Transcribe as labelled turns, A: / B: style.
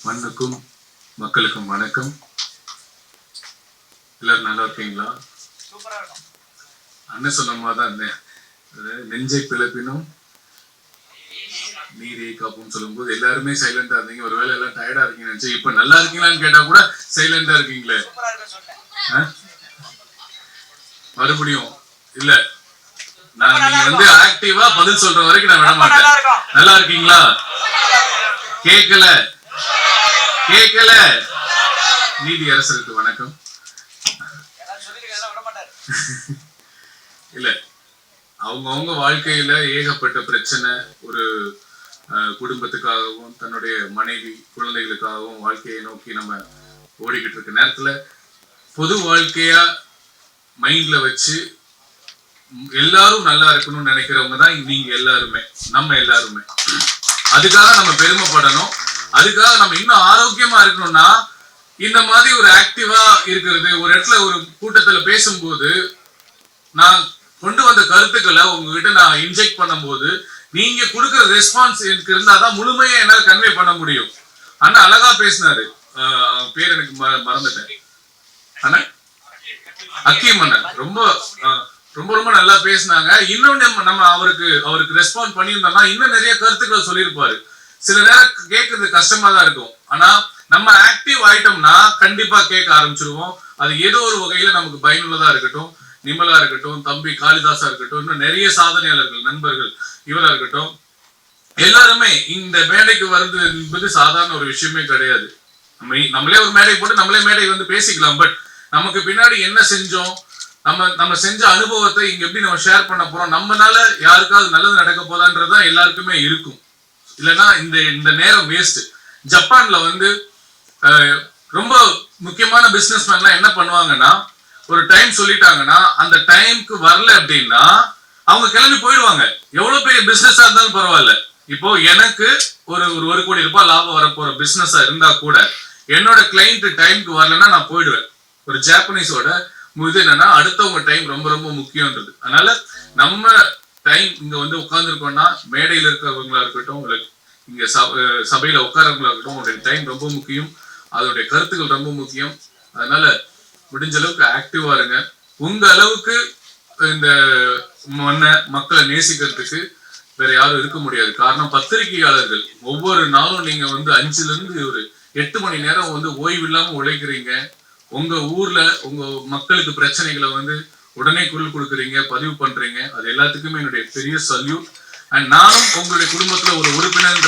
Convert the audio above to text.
A: மண்ணுக்கும் மக்களுக்கும் வணக்கம். எல்லாரும் நல்லா இருக்கீங்களா? அண்ணன் சொன்ன மாதிரிதான் நெஞ்சை பிளப்பினும் நீரை காப்பும் சொல்லும்போது எல்லாருமே சைலண்டா இருந்தீங்க. ஒருவேளை எல்லாம் டயர்டா இருக்கீங்கன்னு நினைச்சு இப்ப நல்லா இருக்கீங்களான்னு கேட்டா கூட சைலண்டா இருக்கீங்களே. மறுபடியும் இல்ல, நீங்க ஆக்டிவா பதில் சொல்ற வரைக்கும் நான் விட மாட்டேன். நல்லா இருக்கீங்களா? கேட்கல நீதி அரசருக்கு வணக்கம். இல்ல, அவங்க வாழ்க்கையில ஏகப்பட்ட பிரச்சனை, ஒரு குடும்பத்துக்காகவும் தன்னுடைய மனைவி குழந்தைகளுக்காகவும் வாழ்க்கையை நோக்கி நம்ம ஓடிக்கிட்டு இருக்க நேரத்துல பொது வாழ்க்கையா மைண்ட்ல வச்சு எல்லாரும் நல்லா இருக்கணும்னு நினைக்கிறவங்க தான் நீங்க எல்லாருமே, நம்ம எல்லாருமே. அதுக்காக நம்ம பெருமைப்படணும். அதுக்காக நம்ம இன்னும் ஆரோக்கியமா இருக்கணும்னா இந்த மாதிரி ஒரு ஆக்டிவா இருக்கிறது, ஒரு இடத்துல ஒரு கூட்டத்துல பேசும்போது நான் கொண்டு வந்த கருத்துக்களை உங்ககிட்ட நான் இன்ஜெக்ட் பண்ணும்போது நீங்க கொடுக்குற ரெஸ்பான்ஸ் எனக்கு இருந்தாதான் முழுமையா என்னால கன்வே பண்ண முடியும். ஆனா அழகா பேசினாரு, பேர் எனக்கு மறந்துட்டேன். ஆனா அக்கீம் அண்ணன் ரொம்ப ரொம்ப ரொம்ப நல்லா பேசினாங்க. இன்னும் நம்ம அவருக்கு ரெஸ்பாண்ட் பண்ணியிருந்தோம்னா இன்னும் நிறைய கருத்துக்களை சொல்லியிருப்பாரு. சில நேரம் கேட்கறது கஷ்டமா தான் இருக்கும். ஆனா நம்ம ஆக்டிவ் ஆயிட்டோம்னா கண்டிப்பா கேட்க ஆரம்பிச்சிருவோம். அது ஏதோ ஒரு வகையில நமக்கு பயனுள்ளதா இருக்கட்டும். நிமலா இருக்கட்டும், தம்பி காளிதாசா இருக்கட்டும், இன்னும் நிறைய சாதனையாளர்கள் நண்பர்கள் இவரா இருக்கட்டும், எல்லாருமே இந்த மேடைக்கு வருது என்பது சாதாரண ஒரு விஷயமே கிடையாது. நம்மளே ஒரு மேடை போட்டு நம்மளே மேடை வந்து பேசிக்கலாம். பட் நமக்கு பின்னாடி என்ன செஞ்சோம், நம்ம செஞ்ச அனுபவத்தை இங்க எப்படி நம்ம ஷேர் பண்ண போறோம், நம்மனால யாருக்காவது நல்லது நடக்க போதான்றதுதான் எல்லாருக்குமே இருக்கும். இல்லைன்னா இந்த நேரம் வேஸ்ட். ஜப்பான்ல ரொம்ப முக்கியமான பிசினஸ் மேன்லாம் என்ன பண்ணுவாங்கன்னா, ஒரு டைம் சொல்லிட்டாங்கன்னா அந்த டைம்க்கு வரல அப்படின்னா அவங்க கிளம்பி போயிடுவாங்க. எவ்வளவு பெரிய பிசினஸா இருந்தாலும் பரவாயில்ல. இப்போ எனக்கு ஒரு 1 கோடி ரூபாய் லாபம் வரப்போற பிசினஸா இருந்தா கூட என்னோட கிளைண்ட் டைம்க்கு வரலன்னா நான் போயிடுவேன். ஒரு ஜாப்பனீஸோட இது என்னன்னா, அடுத்தவங்க டைம் ரொம்ப ரொம்ப முக்கியம்ன்றது. அதனால நம்ம டைம் இங்க உட்கார்ந்துருக்கோம்னா மேடையில் இருக்கிறவங்களா இருக்கட்டும், இங்க சபையில உட்காரவங்களா இருக்கட்டும், உங்களுடைய டைம் ரொம்ப முக்கியம். அதோடைய கருத்துக்கள் ரொம்ப முக்கியம். அதனால முடிஞ்ச அளவுக்கு ஆக்டிவா இருங்க. உங்க அளவுக்கு இந்த மக்களை நேசிக்கிறதுக்கு வேற யாரும் இருக்க முடியாது. காரணம், பத்திரிகையாளர்கள் ஒவ்வொரு நாளும் நீங்க 5 இருந்து ஒரு 8 மணி நேரம் ஓய்வு இல்லாம உழைக்கிறீங்க. உங்க ஊர்ல உங்க மக்களுக்கு பிரச்சனைகளை உடனே குரல் கொடுக்குறீங்க, பதிவு பண்றீங்க. அது எல்லாத்துக்குமே என்னுடைய பெரிய சல்யூட். அண்ட் நானும் உங்களுடைய குடும்பத்துல ஒரு உறுப்பினர்